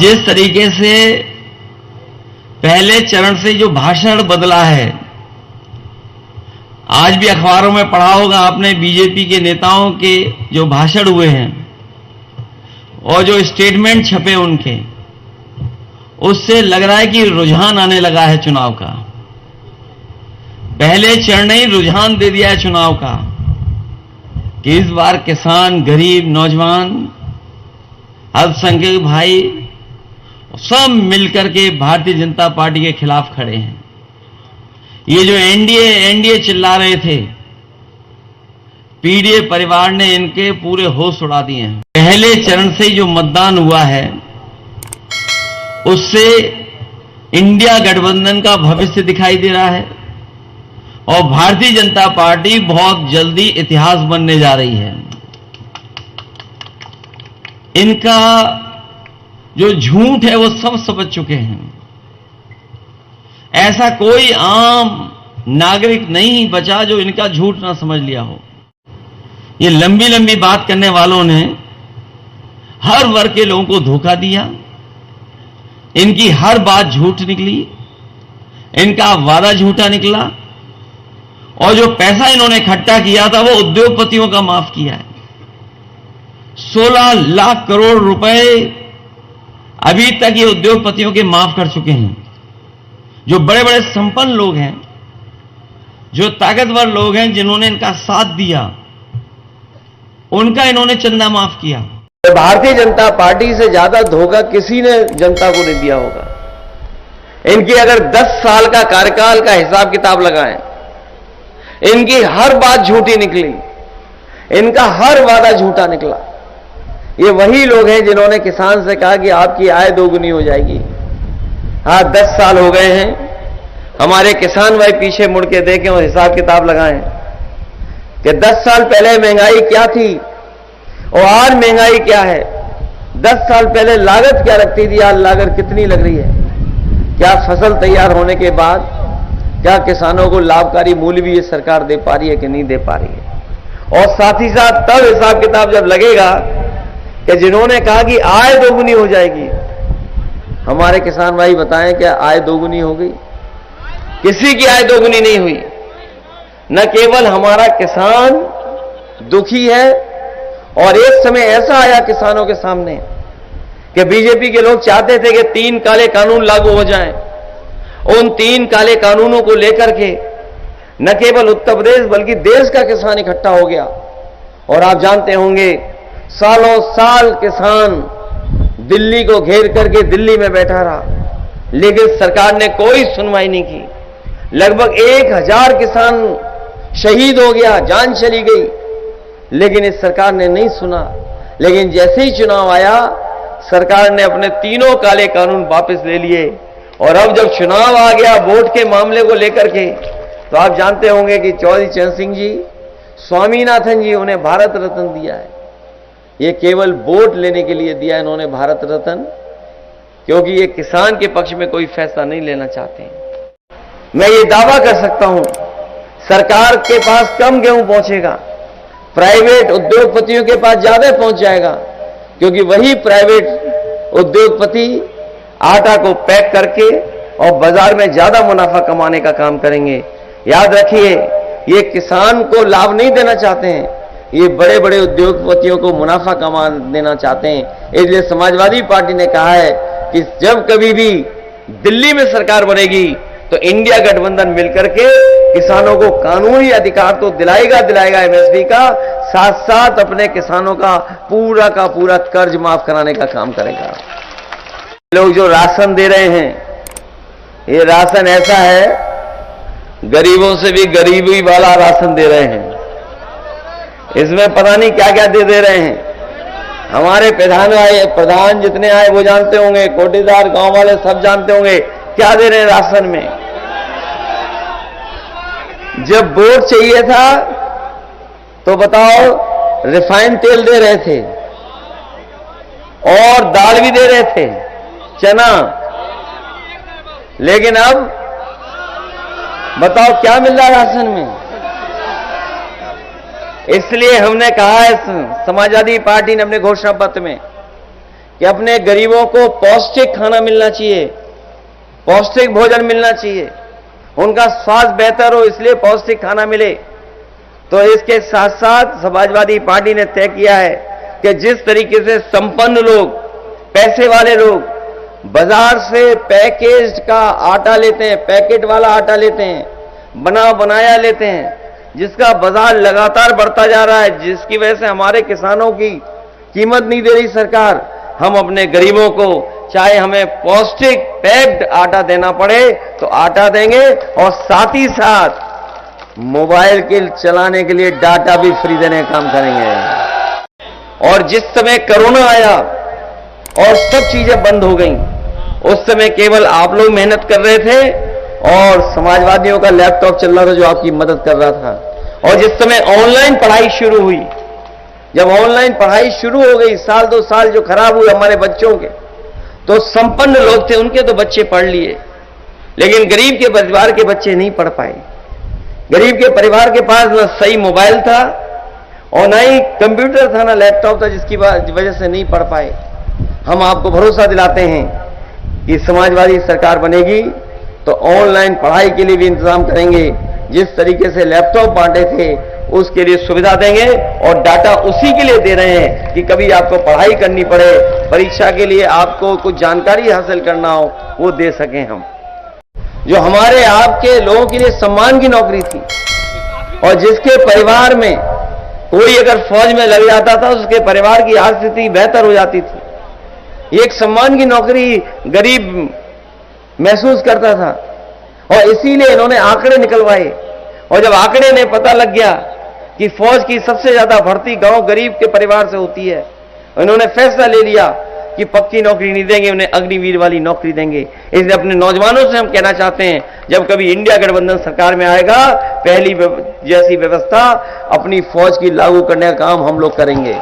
जिस तरीके से पहले चरण से जो भाषण बदला है, आज भी अखबारों में पढ़ा होगा आपने, बीजेपी के नेताओं के जो भाषण हुए हैं और जो स्टेटमेंट छपे उनके, उससे लग रहा है कि रुझान आने लगा है चुनाव का। पहले चरण ने ही रुझान दे दिया है चुनाव का कि इस बार किसान, गरीब, नौजवान, अल्पसंख्यक भाई सब मिलकर के भारतीय जनता पार्टी के खिलाफ खड़े हैं। ये जो एनडीए चिल्ला रहे थे, पीडीए परिवार ने इनके पूरे होश उड़ा दिए हैं। पहले चरण से जो मतदान हुआ है उससे इंडिया गठबंधन का भविष्य दिखाई दे रहा है और भारतीय जनता पार्टी बहुत जल्दी इतिहास बनने जा रही है। इनका जो झूठ है वो सब समझ चुके हैं। ऐसा कोई आम नागरिक नहीं बचा जो इनका झूठ ना समझ लिया हो। ये लंबी लंबी बात करने वालों ने हर वर्ग के लोगों को धोखा दिया। इनकी हर बात झूठ निकली, इनका वादा झूठा निकला और जो पैसा इन्होंने इकट्ठा किया था वो उद्योगपतियों का माफ किया है। 16 लाख करोड़ रुपए अभी तक ये उद्योगपतियों के माफ कर चुके हैं। जो बड़े बड़े संपन्न लोग हैं, जो ताकतवर लोग हैं, जिन्होंने इनका साथ दिया, उनका इन्होंने चंदा माफ किया। भारतीय जनता पार्टी से ज्यादा धोखा किसी ने जनता को नहीं दिया होगा। इनकी अगर 10 साल का कार्यकाल का हिसाब किताब लगाएं, इनकी हर बात झूठी निकली, इनका हर वादा झूठा निकला। ये वही लोग हैं जिन्होंने किसान से कहा कि आपकी आय दोगुनी हो जाएगी। हाँ, 10 साल हो गए हैं। हमारे किसान भाई पीछे मुड़ के देखें और हिसाब किताब लगाएं कि 10 साल पहले महंगाई क्या थी और आज महंगाई क्या है। 10 साल पहले लागत क्या लगती थी, आज लागत कितनी लग रही है। क्या फसल तैयार होने के बाद क्या किसानों को लाभकारी मूल्य भी ये सरकार दे पा रही है कि नहीं दे पा रही है। और साथ ही साथ तब हिसाब किताब जब लगेगा कि जिन्होंने कहा कि आय दोगुनी हो जाएगी, हमारे किसान भाई बताएं क्या आय दोगुनी हो गई? किसी की आय दोगुनी नहीं हुई। न केवल हमारा किसान दुखी है, और एक समय ऐसा आया किसानों के सामने कि बीजेपी के लोग चाहते थे कि 3 काले कानून लागू हो जाएं। उन 3 काले कानूनों को लेकर के न केवल उत्तर प्रदेश बल्कि देश का किसान इकट्ठा हो गया। और आप जानते होंगे, सालों साल किसान दिल्ली को घेर करके दिल्ली में बैठा रहा, लेकिन सरकार ने कोई सुनवाई नहीं की। लगभग 1000 किसान शहीद हो गया, जान चली गई, लेकिन इस सरकार ने नहीं सुना। लेकिन जैसे ही चुनाव आया, सरकार ने अपने 3 काले कानून वापस ले लिए। और अब जब चुनाव आ गया वोट के मामले को लेकर के, तो आप जानते होंगे कि चौधरी चरण सिंह जी, स्वामीनाथन जी, उन्हें भारत रत्न दिया है। ये केवल वोट लेने के लिए दिया इन्होंने भारत रत्न, क्योंकि ये किसान के पक्ष में कोई फैसला नहीं लेना चाहते हैं। मैं ये दावा कर सकता हूं, सरकार के पास कम गेहूं पहुंचेगा, प्राइवेट उद्योगपतियों के पास ज्यादा पहुंच जाएगा, क्योंकि वही प्राइवेट उद्योगपति आटा को पैक करके और बाजार में ज्यादा मुनाफा कमाने का काम करेंगे। याद रखिए, ये किसान को लाभ नहीं देना चाहते हैं, ये बड़े बड़े उद्योगपतियों को मुनाफा कमा देना चाहते हैं। इसलिए समाजवादी पार्टी ने कहा है कि जब कभी भी दिल्ली में सरकार बनेगी तो इंडिया गठबंधन मिलकर के किसानों को कानूनी अधिकार तो दिलाएगा एमएसपी का, साथ साथ अपने किसानों का पूरा कर्ज माफ कराने का काम करेगा। लोग जो राशन दे रहे हैं, ये राशन ऐसा है, गरीबों से भी गरीबी वाला राशन दे रहे हैं। इसमें पता नहीं क्या क्या दे रहे हैं। हमारे प्रधान जितने आए वो जानते होंगे, कोटेदार गांव वाले सब जानते होंगे क्या दे रहे हैं राशन में। जब वोट चाहिए था तो बताओ, रिफाइंड तेल दे रहे थे और दाल भी दे रहे थे, चना। लेकिन अब बताओ क्या मिल रहा है राशन में। इसलिए हमने कहा है, समाजवादी पार्टी ने अपने घोषणा पत्र में, कि अपने गरीबों को पौष्टिक खाना मिलना चाहिए, पौष्टिक भोजन मिलना चाहिए, उनका स्वास्थ्य बेहतर हो इसलिए पौष्टिक खाना मिले। तो इसके साथ साथ समाजवादी पार्टी ने तय किया है कि जिस तरीके से संपन्न लोग, पैसे वाले लोग बाजार से पैकेज का आटा लेते हैं, पैकेट वाला आटा लेते हैं, बना बनाया लेते हैं, जिसका बाजार लगातार बढ़ता जा रहा है, जिसकी वजह से हमारे किसानों की कीमत नहीं दे रही सरकार, हम अपने गरीबों को चाहे हमें पौष्टिक पैक्ड आटा देना पड़े तो आटा देंगे और साथ ही साथ मोबाइल के चलाने के लिए डाटा भी फ्री देने का काम करेंगे। और जिस समय कोरोना आया और सब चीजें बंद हो गईं, उस समय केवल आप लोग मेहनत कर रहे थे और समाजवादियों का लैपटॉप चल रहा था जो आपकी मदद कर रहा था। और जिस समय ऑनलाइन पढ़ाई शुरू हुई, जब ऑनलाइन पढ़ाई शुरू हो गई, साल 2 साल जो खराब हुए हमारे बच्चों के, तो संपन्न लोग थे उनके तो बच्चे पढ़ लिए, लेकिन गरीब के परिवार के बच्चे नहीं पढ़ पाए। गरीब के परिवार के पास न सही मोबाइल था और न ही कंप्यूटर था, न लैपटॉप था, जिसकी वजह से नहीं पढ़ पाए। हम आपको भरोसा दिलाते हैं कि समाजवादी सरकार बनेगी तो ऑनलाइन पढ़ाई के लिए भी इंतजाम करेंगे। जिस तरीके से लैपटॉप बांटे थे उसके लिए सुविधा देंगे और डाटा उसी के लिए दे रहे हैं कि कभी आपको पढ़ाई करनी पड़े, परीक्षा के लिए आपको कुछ जानकारी हासिल करना हो, वो दे सकें हम। जो हमारे आपके लोगों के लिए सम्मान की नौकरी थी और जिसके परिवार में कोई अगर फौज में लग जाता था उसके परिवार की आर्थिक स्थिति बेहतर हो जाती थी, एक सम्मान की नौकरी गरीब महसूस करता था। और इसीलिए इन्होंने आंकड़े निकलवाए और जब आंकड़े ने पता लग गया कि फौज की सबसे ज्यादा भर्ती गांव गरीब के परिवार से होती है, इन्होंने फैसला ले लिया कि पक्की नौकरी नहीं देंगे, उन्हें अग्निवीर वाली नौकरी देंगे। इसलिए अपने नौजवानों से हम कहना चाहते हैं, जब कभी इंडिया गठबंधन सरकार में आएगा, पहली जैसी व्यवस्था अपनी फौज की लागू करने का काम हम लोग करेंगे।